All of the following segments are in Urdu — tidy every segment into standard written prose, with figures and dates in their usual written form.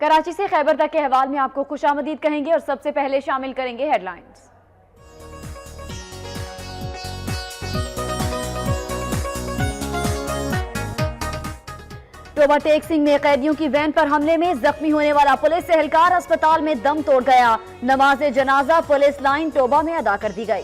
کراچی سے خیبر تک کے حوال میں آپ کو خوش آمدید کہیں گے اور سب سے پہلے شامل کریں گے ہیڈ لائنز۔ ٹوبہ ٹیک سنگھ میں قیدیوں کی وین پر حملے میں زخمی ہونے والا پولیس اہلکار اسپتال میں دم توڑ گیا۔ نماز جنازہ پولیس لائن ٹوبہ میں ادا کر دی گئی۔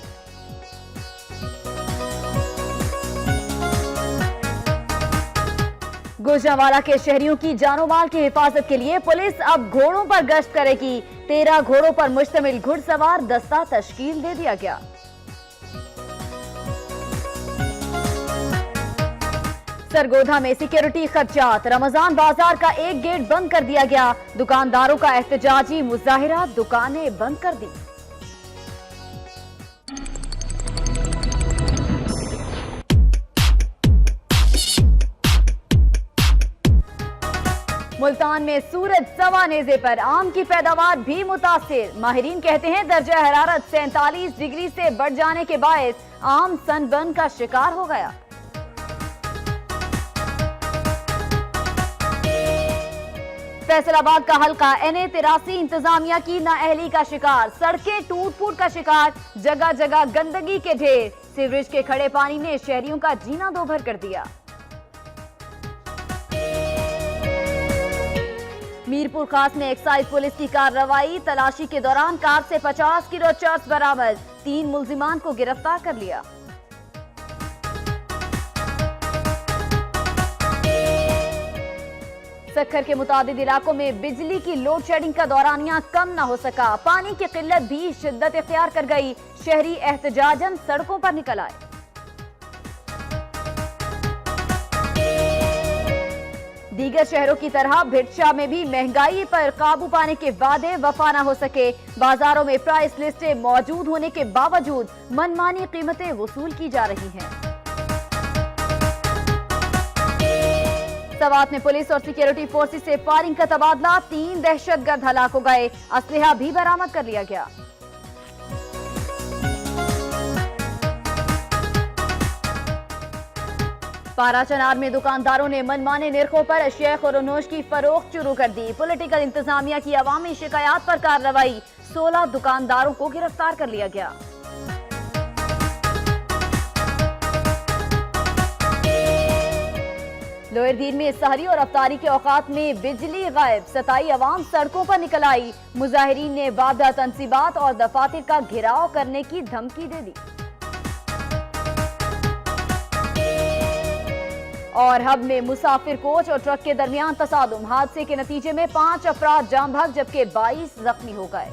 گوجرانوالہ کے شہریوں کی جان و مال کی حفاظت کے لیے پولیس اب گھوڑوں پر گشت کرے گی۔ 13 گھوڑوں پر مشتمل گھڑ سوار دستہ تشکیل دے دیا گیا۔ سرگودھا میں سیکیورٹی خدشات، رمضان بازار کا ایک گیٹ بند کر دیا گیا۔ دکانداروں کا احتجاجی مظاہرہ، دکانیں بند کر دی۔ ملتان میں سورج سوا نیزے پر، آم کی پیداوار بھی متاثر۔ ماہرین کہتے ہیں درجہ حرارت 47 ڈگری سے بڑھ جانے کے باعث آم سن برن کا شکار ہو گیا۔ فیصل آباد کا حلقہ NA83 انتظامیہ کی نااہلی کا شکار، سڑکیں ٹوٹ پھوٹ کا شکار، جگہ جگہ گندگی کے ڈھیر، سیوریج کے کھڑے پانی نے شہریوں کا جینا دوبھر کر دیا۔ میرپور خاص میں ایکسائز پولیس کی کارروائی، تلاشی کے دوران کار سے 50 کلو چرس برآمد، 3 ملزمان کو گرفتار کر لیا۔ سکھر کے متعدد علاقوں میں بجلی کی لوڈ شیڈنگ کا دورانیہ کم نہ ہو سکا، پانی کی قلت بھی شدت اختیار کر گئی، شہری احتجاجاً سڑکوں پر نکل آئے۔ دیگر شہروں کی طرح بھٹشا میں بھی مہنگائی پر قابو پانے کے وعدے وفا نہ ہو سکے، بازاروں میں پرائس لسٹیں موجود ہونے کے باوجود منمانی قیمتیں وصول کی جا رہی ہیں۔ سوات میں پولیس اور سیکیورٹی فورسز سے فائرنگ کا تبادلہ، 3 دہشت گرد ہلاک ہو گئے، اسلحہ بھی برآمد کر لیا گیا۔ پارا چنار میں دکانداروں نے منمانے نرخوں پر اشیاء خورونوش کی فروخت شروع کر دی، پولیٹیکل انتظامیہ کی عوامی شکایات پر کارروائی، 16 دکانداروں کو گرفتار کر لیا گیا۔ لوئر دیر میں سحری اور افطاری کے اوقات میں بجلی غائب، 27 عوام سڑکوں پر نکل آئی، مظاہرین نے وابدہ تنصیبات اور دفاتر کا گھیراؤ کرنے کی دھمکی دے دی۔ اور ہب میں مسافر کوچ اور ٹرک کے درمیان تصادم، حادثے کے نتیجے میں 5 افراد جاں بحق جبکہ 22 زخمی ہو گئے۔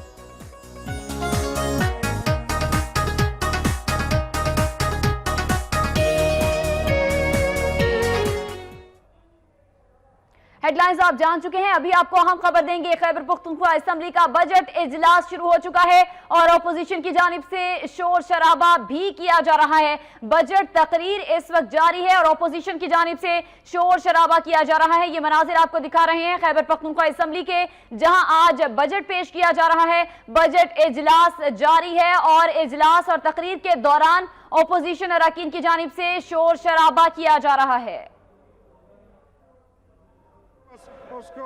ہیڈ لائنز آپ جان چکے ہیں، ابھی آپ کو اہم خبر دیں گے۔ خیبر پختونخوا اسمبلی کا بجٹ اجلاس شروع ہو چکا ہے اور اپوزیشن کی جانب سے شور شرابہ بھی کیا جا رہا ہے۔ بجٹ تقریر اس وقت جاری ہے اور اپوزیشن کی جانب سے شور شرابہ کیا جا رہا ہے۔ یہ مناظر آپ کو دکھا رہے ہیں خیبر پختونخوا اسمبلی کے، جہاں آج بجٹ پیش کیا جا رہا ہے۔ بجٹ اجلاس جاری ہے اور اجلاس اور تقریر کے دوران اپوزیشن اراکین کی جانب سے شور شرابہ کیا جا رہا ہے۔ اس کو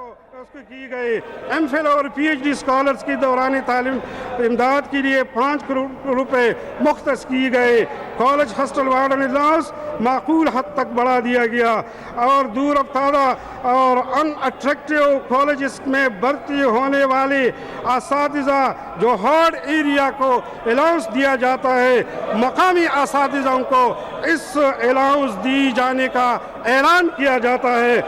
کی گئی MPhil اور PhD اسکالرز کی دورانی تعلیم امداد کے لیے 5 کروڑ روپے مختص کیے گئے۔ کالج ہاسٹل وارڈن اجلاس معقول حد تک بڑھا دیا گیا اور دور افتادہ اور ان اٹریکٹیو کالجز میں بھرتی ہونے والے اساتذہ جو ہارڈ ایریا کو الاؤنس دیا جاتا ہے، مقامی اساتذہ کو اس الاؤنس دی جانے کا اعلان کیا جاتا ہے۔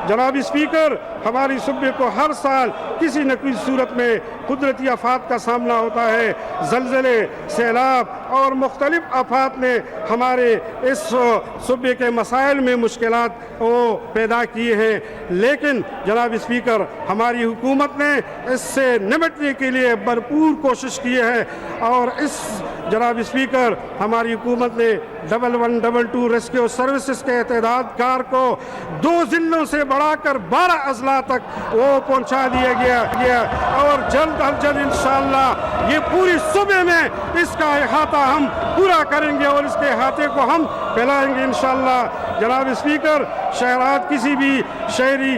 جناب اسپیکر، ہماری صوبے کو ہر سال کسی نہ کسی صورت میں قدرتی آفات کا سامنا ہوتا ہے۔ زلزلے، سیلاب اور مختلف آفات نے ہمارے اس صوبے کے مسائل میں مشکلات پیدا کی ہیں، لیکن جناب اسپیکر ہماری حکومت نے اس سے نمٹنے کے لیے بھرپور کوشش کی ہے اور اس جناب اسپیکر ہماری حکومت نے 1122 ریسکیو سروسز کے اعداد کار کو 2 ضلعوں سے بڑھا کر 12 اضلاع تک وہ پہنچا دیا گیا اور جلد از جلد انشاءاللہ یہ پوری صوبے میں اس کا احاطہ ہم پورا کریں گے اور اس کے احاطے کو ہم پھیلائیں گے انشاءاللہ۔ جناب اسپیکر، شہرات کسی بھی شہری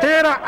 13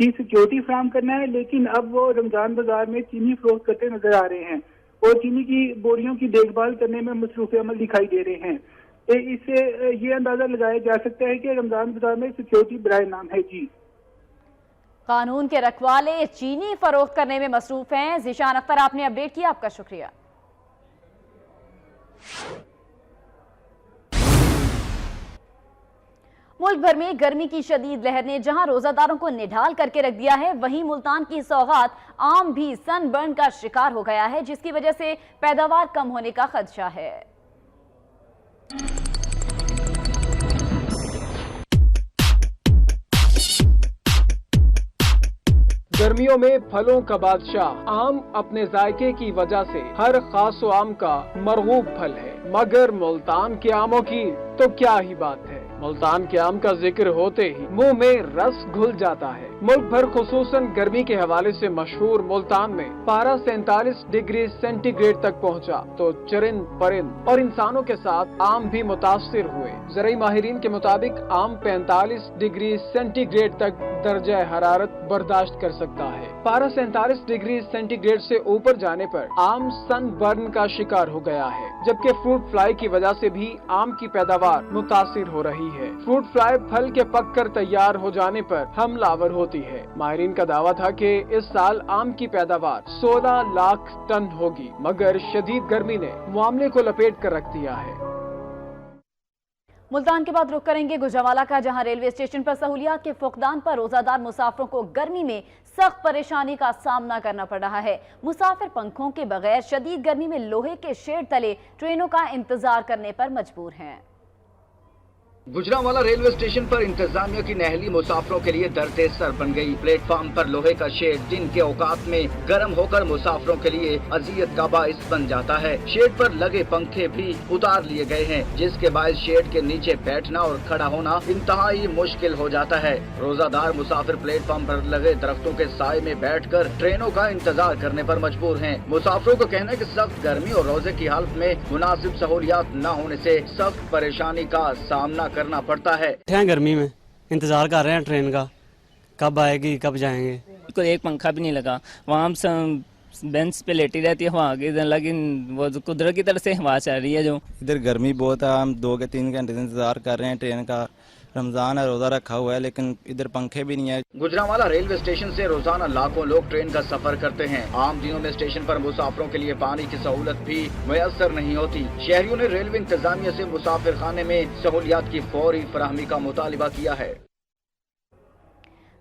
کی سیکیورٹی فراہم کرنا ہے، لیکن اب وہ رمضان بازار میں چینی فروخت کرتے نظر آ رہے ہیں اور چینی کی بوریوں کی دیکھ بھال کرنے میں مصروف عمل دکھائی دے رہے ہیں۔ اس سے یہ اندازہ لگایا جا سکتا ہے کہ رمضان بازار میں سیکیورٹی برائے نام ہے۔ جی، قانون کے رکھوالے چینی فروخت کرنے میں مصروف ہیں۔ ذیشان اختر، آپ نے اپڈیٹ کیا، آپ کا شکریہ۔ ملک بھر میں گرمی کی شدید لہر نے جہاں روزہ داروں کو نڈھال کر کے رکھ دیا ہے، وہیں ملتان کی سوغات عام بھی سن برن کا شکار ہو گیا ہے، جس کی وجہ سے پیداوار کم ہونے کا خدشہ ہے۔ گرمیوں میں پھلوں کا بادشاہ آم اپنے ذائقے کی وجہ سے ہر خاص و عام کا مرغوب پھل ہے، مگر ملتان کے آموں کی تو کیا ہی بات ہے۔ ملتان کے آم کا ذکر ہوتے ہی منہ میں رس گھل جاتا ہے۔ ملک بھر خصوصاً گرمی کے حوالے سے مشہور ملتان میں پارہ 47 ڈگری سینٹی گریڈ تک پہنچا تو چرند پرند اور انسانوں کے ساتھ آم بھی متاثر ہوئے۔ زرعی ماہرین کے مطابق آم 45 ڈگری سینٹی گریڈ تک درجہ حرارت برداشت کر سکتا ہے۔ پارہ 47 ڈگری سینٹی گریڈ سے اوپر جانے پر آم سن برن کا شکار ہو گیا ہے، جبکہ فروٹ فلائی کی وجہ سے بھی آم کی پیداوار متاثر ہو رہی ہے۔ فروٹ فلائی پھل کے پک کر تیار ہو جانے پر حملہ آور ہوتی ہے۔ ماہرین کا دعویٰ تھا کہ اس سال آم کی پیداوار 16 لاکھ ٹن ہوگی، مگر شدید گرمی نے معاملے کو لپیٹ کر رکھ دیا ہے۔ ملتان کے بعد رخ کریں گے گوجرانوالہ کا، جہاں ریلوے اسٹیشن پر سہولیات کے فقدان پر روزہ دار مسافروں کو گرمی میں سخت پریشانی کا سامنا کرنا پڑ رہا ہے۔ مسافر پنکھوں کے بغیر شدید گرمی میں لوہے کے شیڈ تلے ٹرینوں کا انتظار کرنے پر مجبور ہیں۔ گوجرانوالہ ریلوے اسٹیشن پر انتظامیہ کی نہلی مسافروں کے لیے درد سر بن گئی۔ پلیٹ فارم پر لوہے کا شیڈ دن کے اوقات میں گرم ہو کر مسافروں کے لیے اذیت کا باعث بن جاتا ہے۔ شیڈ پر لگے پنکھے بھی اتار لیے گئے ہیں، جس کے باعث شیڈ کے نیچے بیٹھنا اور کھڑا ہونا انتہائی مشکل ہو جاتا ہے۔ روزہ دار مسافر پلیٹ فارم پر لگے درختوں کے سائے میں بیٹھ کر ٹرینوں کا انتظار کرنے پر مجبور ہیں۔ مسافروں کا کہنا ہے کہ سخت گرمی اور روزے کی حالت میں مناسب سہولیات نہ ہونے سے سخت پریشانی کا سامنا کرنا پڑتا ہے۔ گرمی میں انتظار کر رہے ہیں ٹرین کا، کب آئے گی، کب جائیں گے۔ بالکل ایک پنکھا بھی نہیں لگا، وہاں بینچ پہ لیٹی رہتی ہے ہوا آگے، لیکن وہ قدرت کی طرف سے ہوا چل رہی ہے۔ جو ادھر گرمی بہت ہے، ہم 2 کے 3 گھنٹے سے انتظار کر رہے ہیں ٹرین کا۔ رمضان ہے، روزہ رکھا ہوا ہے، لیکن ادھر پنکھے بھی نہیں ہے۔ گوجرانوالہ ریلوے اسٹیشن سے روزانہ لاکھوں لوگ ٹرین کا سفر کرتے ہیں۔ عام دنوں میں اسٹیشن پر مسافروں کے لیے پانی کی سہولت بھی میسر نہیں ہوتی۔ شہریوں نے ریلوے انتظامیہ سے مسافر خانے میں سہولیات کی فوری فراہمی کا مطالبہ کیا ہے۔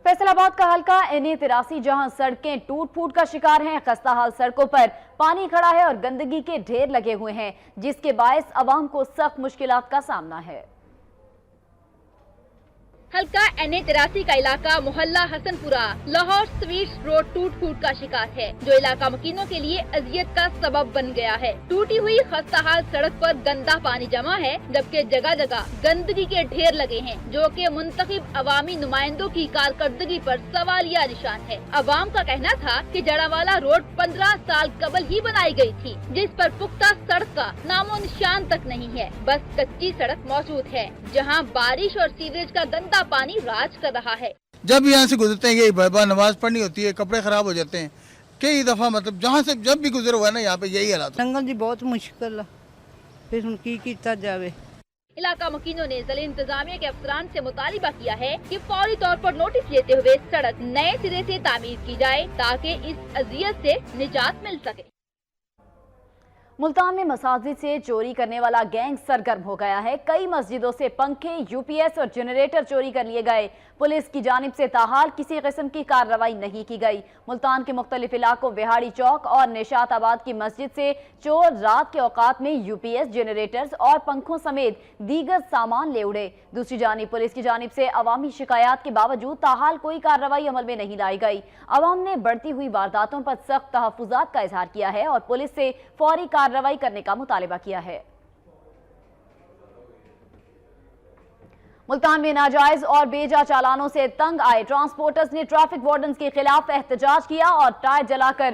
فیصل آباد کا حلقہ NA-83 جہاں سڑکیں ٹوٹ پھوٹ کا شکار ہیں، خستہ حال سڑکوں پر پانی کھڑا ہے اور گندگی کے ڈھیر لگے ہوئے ہیں، جس کے باعث عوام کو سخت مشکلات کا سامنا ہے۔ حلقہ NA-83 کا علاقہ محلہ حسن پورہ لاہور سویٹس روڈ ٹوٹ پھوٹ کا شکار ہے، جو علاقہ مکینوں کے لیے اذیت کا سبب بن گیا ہے۔ ٹوٹی ہوئی خستہ حال سڑک پر گندا پانی جمع ہے، جبکہ جگہ جگہ گندگی کے ڈھیر لگے ہیں، جو کہ منتخب عوامی نمائندوں کی کارکردگی پر سوالیہ نشان ہے۔ عوام کا کہنا تھا کہ جڑاوالا روڈ 15 سال قبل ہی بنائی گئی تھی، جس پر پختہ سڑک کا نام و نشان تک نہیں ہے، بس کچی سڑک موجود ہے، جہاں بارش اور سیوریج کا گندا پانی راج کر رہا ہے۔ جب یہاں سے گزرتے ہیں، یہی بابا نماز پڑھنی ہوتی ہے، کپڑے خراب ہو جاتے ہیں، کئی دفعہ مطلب جہاں سے جب بھی گزر ہوا ہے نا، یہاں پہ یہی حالات۔ جنگل جی بہت مشکل ہے، پھر ان کی کیتا جاوے۔ علاقہ مکینوں نے ضلع انتظامیہ کے افسران سے مطالبہ کیا ہے کہ فوری طور پر نوٹس لیتے ہوئے سڑک نئے سرے سے تعمیر کی جائے تاکہ اس اذیت سے نجات مل سکے۔ ملتان میں مساجد سے چوری کرنے والا گینگ سرگرم ہو گیا ہے۔ کئی مسجدوں سے پنکھے، UPS اور جنریٹر چوری کر لیے گئے۔ پولیس کی جانب سے تاحال کسی قسم کی کارروائی نہیں کی گئی۔ ملتان کے مختلف علاقوں وہاڑی چوک اور نشاط آباد کی مسجد سے چور رات کے اوقات میں UPS، جنریٹرز اور پنکھوں سمیت دیگر سامان لے اڑے۔ دوسری جانب پولیس کی جانب سے عوامی شکایات کے باوجود تاحال کوئی کارروائی عمل میں نہیں لائی گئی۔ عوام نے بڑھتی ہوئی وارداتوں پر سخت تحفظات کا اظہار کیا ہے اور پولیس سے فوری کارروائی کرنے کا مطالبہ کیا ہے۔ ملتان میں ناجائز اور بے جا چالانوں سے تنگ آئے ٹرانسپورٹرز نے ٹریفک وارڈنز کے خلاف احتجاج کیا اور ٹائر جلا کر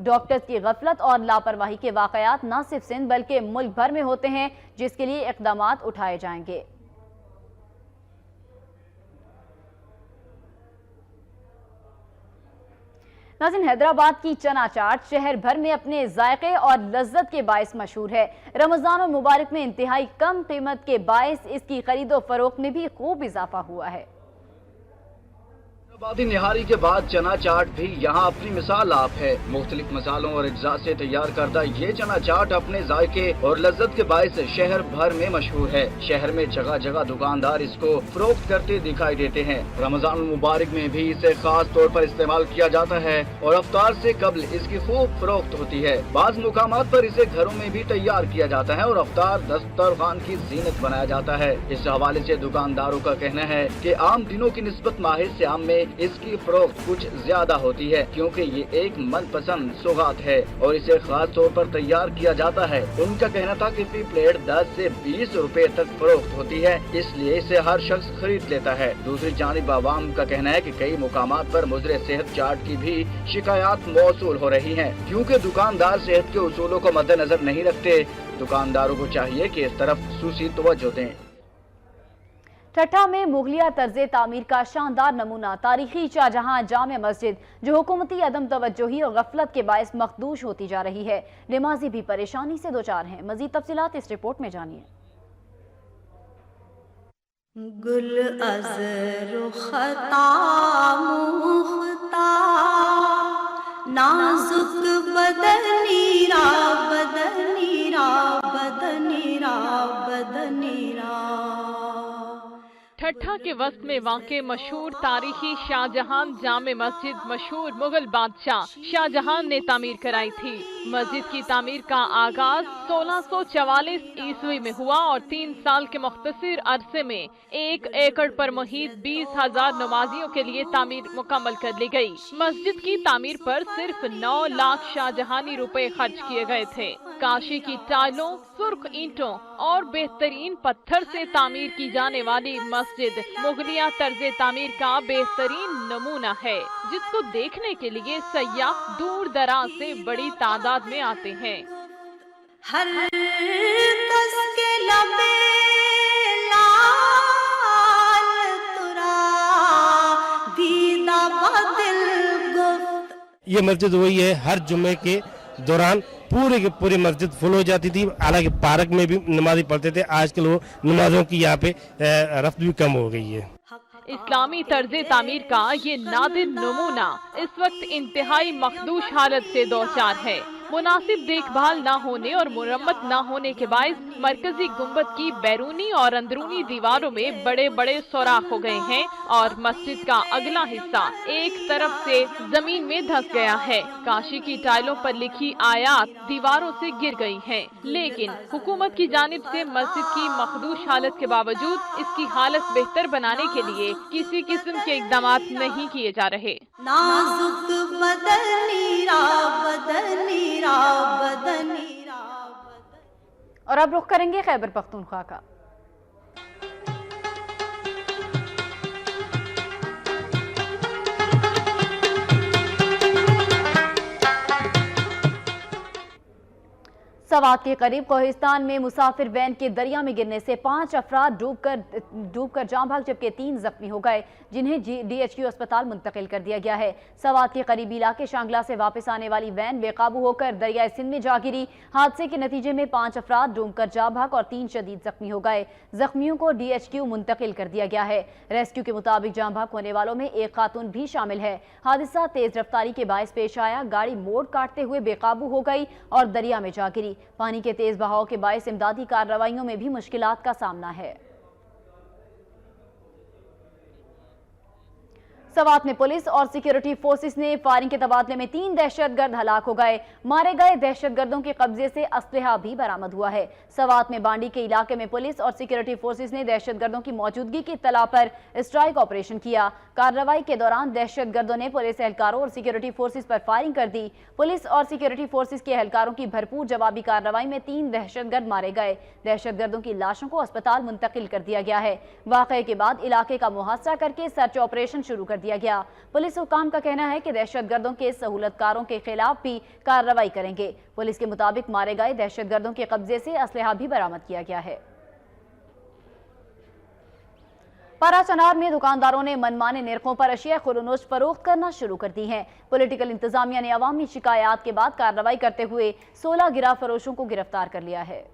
ڈاکٹرز کی غفلت اور لاپرواہی کے واقعات نہ صرف سندھ بلکہ ملک بھر میں ہوتے ہیں، جس کے لیے اقدامات اٹھائے جائیں گے۔ ناظرین، حیدرآباد کی چنا چاٹ شہر بھر میں اپنے ذائقے اور لذت کے باعث مشہور ہے۔ رمضان المبارک میں انتہائی کم قیمت کے باعث اس کی خرید و فروخت میں بھی خوب اضافہ ہوا ہے۔ آبادی نہاری کے بعد چنا چاٹ بھی یہاں اپنی مثال آپ ہے۔ مختلف مسالوں اور اجزاء سے تیار کردہ یہ چنا چاٹ اپنے ذائقے اور لذت کے باعث شہر بھر میں مشہور ہے۔ شہر میں جگہ جگہ دکاندار اس کو فروخت کرتے دکھائی دیتے ہیں۔ رمضان المبارک میں بھی اسے خاص طور پر استعمال کیا جاتا ہے اور افطار سے قبل اس کی خوب فروخت ہوتی ہے۔ بعض مقامات پر اسے گھروں میں بھی تیار کیا جاتا ہے اور افطار دسترخوان کی زینت بنایا جاتا ہے۔ اس حوالے سے دکانداروں کا کہنا ہے کہ عام دنوں کی نسبت ماہ سیام میں اس کی فروخت کچھ زیادہ ہوتی ہے، کیونکہ یہ ایک من پسند سوغات ہے اور اسے خاص طور پر تیار کیا جاتا ہے۔ ان کا کہنا تھا کہ فی پلیٹ 10 سے 20 روپے تک فروخت ہوتی ہے، اس لیے اسے ہر شخص خرید لیتا ہے۔ دوسری جانب عوام کا کہنا ہے کہ کئی مقامات پر مضر صحت چاٹ کی بھی شکایات موصول ہو رہی ہیں، کیونکہ دکاندار صحت کے اصولوں کو مد نظر نہیں رکھتے۔ دکانداروں کو چاہیے کہ اس طرف خصوصی توجہ دیں۔ ٹھٹھا میں مغلیہ طرز تعمیر کا شاندار نمونہ تاریخی شاہجہاں جامع مسجد، جو حکومتی عدم توجہی اور غفلت کے باعث مخدوش ہوتی جا رہی ہے۔ نمازی بھی پریشانی سے دوچار ہیں۔ مزید تفصیلات اس رپورٹ میں جانیے۔ گل از رخطا مختا نازک بدنی را بدنی را بدنی را بدنی را۔ ٹھٹھا کے وسط میں واقع مشہور تاریخی شاہ جہان جامع مسجد مشہور مغل بادشاہ شاہ جہان نے تعمیر کرائی تھی۔ مسجد کی تعمیر کا آغاز 1644 عیسوی میں ہوا اور 3 سال کے مختصر عرصے میں 1 ایکڑ پر محیط 20,000 نمازیوں کے لیے تعمیر مکمل کر لی گئی۔ مسجد کی تعمیر پر صرف 9 لاکھ شاہ جہانی روپے خرچ کیے گئے تھے۔ کاشی کی ٹائلوں، سرخ اینٹوں اور بہترین پتھر سے تعمیر کی جانے والی مسجد مغلیہ طرز تعمیر کا بہترین نمونہ ہے، جس کو دیکھنے کے لیے سیاح دور دراز سے بڑی تعداد میں آتے ہیں۔ ہر کس کے لبے لال ترا دیدہ بدل گفت۔ یہ مسجد وہی ہے، ہر جمعے کے دوران پوری مسجد فل ہو جاتی تھی، حالانکہ پارک میں بھی نمازی پڑھتے تھے۔ آج کل وہ نمازوں کی یہاں پہ رفت بھی کم ہو گئی ہے۔ اسلامی طرز تعمیر کا یہ نادر نمونہ اس وقت انتہائی مخدوش حالت سے دوچار ہے۔ مناسب دیکھ بھال نہ ہونے اور مرمت نہ ہونے کے باعث مرکزی گنبد کی بیرونی اور اندرونی دیواروں میں بڑے بڑے سوراخ ہو گئے ہیں اور مسجد کا اگلا حصہ ایک طرف سے زمین میں دھس گیا ہے۔ کاشی کی ٹائلوں پر لکھی آیات دیواروں سے گر گئی ہیں، لیکن حکومت کی جانب سے مسجد کی مخدوش حالت کے باوجود اس کی حالت بہتر بنانے کے لیے کسی قسم کے اقدامات نہیں کیے جا رہے۔ نازک بدنی را بدنی را بدنی را۔ اور اب رخ کریں گے خیبر پختونخوا کا۔ سوات کے قریب کوہستان میں مسافر وین کے دریا میں گرنے سے 5 افراد ڈوب کر جاں بھاگ جبکہ 3 زخمی ہو گئے، جنہیں DHQ اسپتال منتقل کر دیا گیا ہے۔ سوات کے قریبی علاقے شانگلہ سے واپس آنے والی وین بے قابو ہو کر دریائے سندھ میں جا گری۔ حادثے کے نتیجے میں 5 افراد ڈوب کر جاں بھاگ اور 3 شدید زخمی ہو گئے۔ زخمیوں کو DHQ منتقل کر دیا گیا ہے۔ ریسکیو کے مطابق جاں بھاگ ہونے والوں میں ایک خاتون بھی شامل ہے۔ حادثہ تیز رفتاری کے باعث پیش آیا، گاڑی موڑ کاٹتے ہوئے بے قابو ہو گئی اور دریا میں جا گری۔ پانی کے تیز بہاؤ کے باعث امدادی کارروائیوں میں بھی مشکلات کا سامنا ہے۔ سوات میں پولیس اور سیکیورٹی فورسز نے فائرنگ کے تبادلے میں 3 دہشت گرد ہلاک ہو گئے۔ مارے گئے دہشت گردوں کے قبضے سے اسلحہ بھی برآمد ہوا ہے۔ سوات میں بانڈی کے علاقے میں پولیس اور سیکیورٹی فورسز نے دہشت گردوں کی موجودگی کی اطلاع پر اسٹرائک آپریشن کیا۔ کارروائی کے دوران دہشت گردوں نے پولیس اہلکاروں اور سیکیورٹی فورسز پر فائرنگ کر دی۔ پولیس اور سیکیورٹی فورسز کے اہلکاروں کی بھرپور جوابی کارروائی میں 3 دہشت گرد مارے گئے۔ دہشت گردوں کی لاشوں کو اسپتال منتقل کر دیا گیا ہے۔ واقعے کے بعد علاقے کا محاصرہ کر کے سرچ آپریشن شروع کر دیا دیا گیا۔ پولیس حکام کا کہنا ہے کہ دہشت گردوں کے سہولت کاروں کے خلاف بھی کارروائی کریں گے۔ پولیس کے مطابق مارے گئے دہشت گردوں کے قبضے سے اسلحہ بھی برآمد کیا گیا ہے۔ پارا چنار میں دکانداروں نے منمانے نرخوں پر اشیاء خورونوش فروخت کرنا شروع کر دی ہیں۔ پولیٹیکل انتظامیہ نے عوامی شکایات کے بعد کارروائی کرتے ہوئے 16 گرا فروشوں کو گرفتار کر لیا ہے۔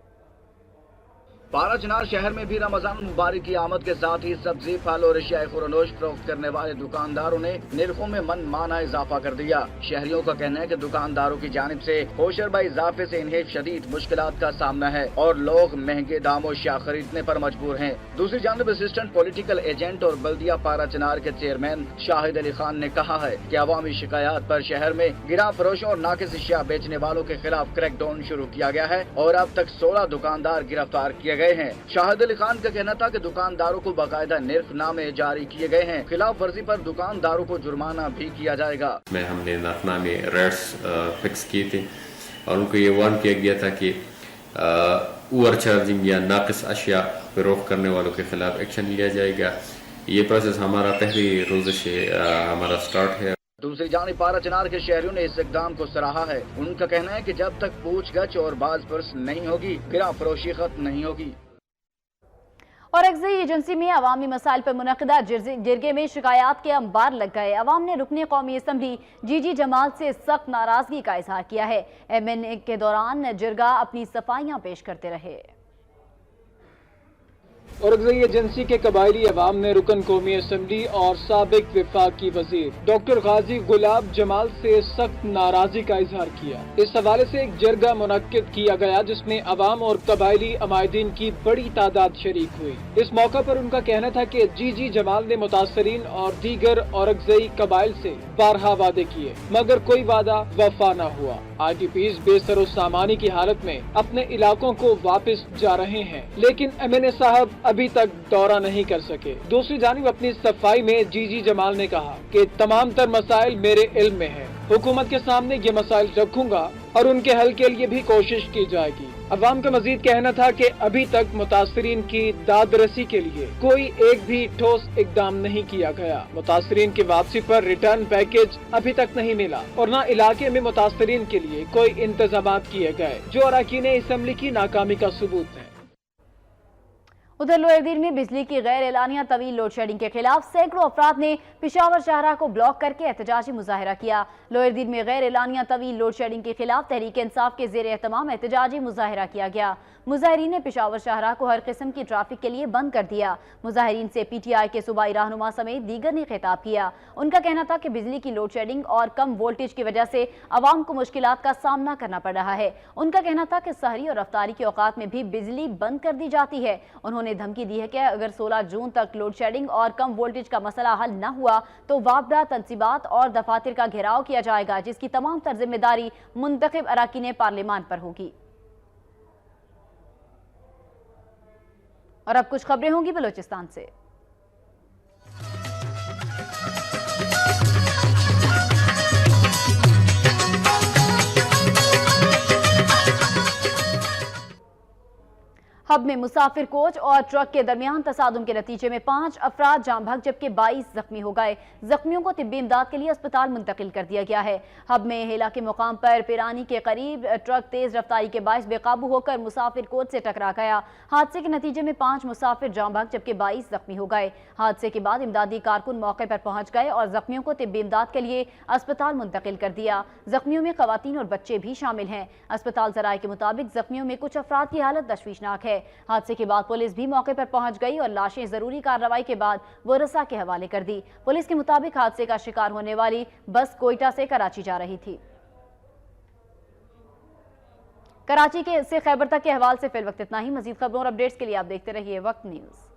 پارا چنار شہر میں بھی رمضان مبارک کی آمد کے ساتھ ہی سبزی پھل اور اشیاء خورونوش فروخت کرنے والے دکانداروں نے نرخوں میں من مانا اضافہ کر دیا۔ شہریوں کا کہنا ہے کہ دکانداروں کی جانب سے ہوشربہ اضافے سے انہیں شدید مشکلات کا سامنا ہے اور لوگ مہنگے داموں اشیاء خریدنے پر مجبور ہیں۔ دوسری جانب اسسٹنٹ پولیٹیکل ایجنٹ اور بلدیہ پارا چنار کے چیئرمین شاہد علی خان نے کہا ہے کہ عوامی شکایات پر شہر میں گرا فروشوں اور ناقص اشیاء بیچنے والوں کے خلاف کریک ڈاؤن شروع کیا گیا ہے اور اب تک 16 دکاندار گرفتار کیے گئے ہیں۔ شاہد علی خان کا کہنا تھا کہ دکانداروں کو باقاعدہ نرخ نامے جاری کیے گئے ہیں، خلاف ورزی پر دکانداروں کو جرمانہ بھی کیا جائے گا۔ ہم نے نرخ نامے ریٹس فکس کیے تھے اور ان کو یہ وارن کیا گیا تھا کہ اوور چارجنگ یا ناقص اشیاء فروخت کرنے والوں کے خلاف ایکشن لیا جائے گا۔ یہ پروسیس ہمارا پہلے روز سے ہمارا سٹارٹ ہے۔ دوسری جانب پارا چنار کے شہریوں نے اس اقدام کو سراہا ہے۔ ان کا کہنا ہے کہ جب تک پوچھ گچھ اور باز پرس نہیں ہوگی گرا فروشی ختم نہیں ہوگی۔ اور اورکزئی ایجنسی میں عوامی مسائل پر منعقدہ جرگے میں شکایات کے انبار لگ گئے۔ عوام نے رکن قومی اسمبلی جی جی جمال سے سخت ناراضگی کا اظہار کیا ہے۔ ایم این اے کے دوران جرگہ اپنی صفائیاں پیش کرتے رہے۔ اورکزئی ایجنسی کے قبائلی عوام نے رکن قومی اسمبلی اور سابق وفاقی وزیر ڈاکٹر غازی گلاب جمال سے سخت ناراضی کا اظہار کیا۔ اس حوالے سے ایک جرگہ منعقد کیا گیا جس میں عوام اور قبائلی عمائدین کی بڑی تعداد شریک ہوئی۔ اس موقع پر ان کا کہنا تھا کہ جی جی جمال نے متاثرین اور دیگر اورکزئی قبائل سے بارہا وعدے کیے مگر کوئی وعدہ وفا نہ ہوا۔ آئی ٹی پیز بے سر و سامانی کی حالت میں اپنے علاقوں کو واپس جا رہے ہیں لیکن ایم این اے صاحب ابھی تک دورہ نہیں کر سکے۔ دوسری جانب اپنی صفائی میں جی جی جمال نے کہا کہ تمام تر مسائل میرے علم میں ہیں، حکومت کے سامنے یہ مسائل رکھوں گا اور ان کے حل کے لیے بھی کوشش کی جائے گی۔ عوام کا مزید کہنا تھا کہ ابھی تک متاثرین کی داد رسی کے لیے کوئی ایک بھی ٹھوس اقدام نہیں کیا گیا۔ متاثرین کی واپسی پر ریٹرن پیکج ابھی تک نہیں ملا اور نہ علاقے میں متاثرین کے لیے کوئی انتظامات کیے گئے جو اراکین اسمبلی کی ناکامی کا ثبوت ہے۔ ادھر لوئر دیر میں بجلی کی غیر اعلانیہ طویل لوڈ شیڈنگ کے خلاف سینکڑوں افراد نے پشاور شاہراہ کو بلاک کر کے احتجاجی مظاہرہ کیا۔ لوئر دیر میں غیر اعلانیہ طویل لوڈ شیڈنگ کے خلاف تحریک انصاف کے زیر اہتمام احتجاجی مظاہرہ کیا گیا۔ مظاہرین نے پشاور شاہراہ کو ہر قسم کی ٹریفک کے لیے بند کر دیا۔ مظاہرین سے پی ٹی آئی کے صوبائی رہنما سمیت دیگر نے خطاب کیا۔ ان کا کہنا تھا کہ بجلی کی لوڈ شیڈنگ اور کم وولٹیج کی وجہ سے عوام کو مشکلات کا سامنا کرنا پڑ رہا ہے۔ ان کا کہنا تھا کہ سحری اور افطاری کے اوقات میں بھی بجلی بند کر دی جاتی ہے۔ انہوں نے دھمکی دی ہے کہ اگر 16 جون تک لوڈ شیڈنگ اور کم وولٹیج کا مسئلہ حل نہ ہوا تو وابڈہ تنصیبات اور دفاتر کا گھیراؤ کیا جائے گا جس کی تمام تر ذمہ داری منتخب اراکین پارلیمان پر ہوگی۔ اور اب کچھ خبریں ہوں گی بلوچستان سے۔ ہب میں مسافر کوچ اور ٹرک کے درمیان تصادم کے نتیجے میں 5 افراد جاں بحق جبکہ 22 زخمی ہو گئے۔ زخمیوں کو طبی امداد کے لیے اسپتال منتقل کر دیا گیا ہے۔ ہب میں ہیلا کے مقام پر پیرانی کے قریب ٹرک تیز رفتاری کے باعث بے قابو ہو کر مسافر کوچ سے ٹکرا گیا۔ حادثے کے نتیجے میں 5 مسافر جاں بحق جبکہ 22 زخمی ہو گئے۔ حادثے کے بعد امدادی کارکن موقع پر پہنچ گئے اور زخمیوں کو طبی امداد کے لیے اسپتال منتقل کر دیا۔ زخمیوں میں خواتین اور بچے بھی شامل ہیں۔ اسپتال ذرائع کے مطابق زخمیوں میں کچھ افراد کی حالت تشویشناک ہے۔ حادثے کے بعد پولیس بھی موقع پر پہنچ گئی اور لاشیں ضروری کارروائی کے بعد ورثاء کے حوالے کر دی۔ پولیس کے مطابق حادثے کا شکار ہونے والی بس کوئٹہ سے کراچی جا رہی تھی۔ کراچی سے خیبر تک کے حوالے سے فی الوقت اتنا ہی۔ مزید خبروں اور اپڈیٹس کے لیے آپ دیکھتے رہیے وقت نیوز۔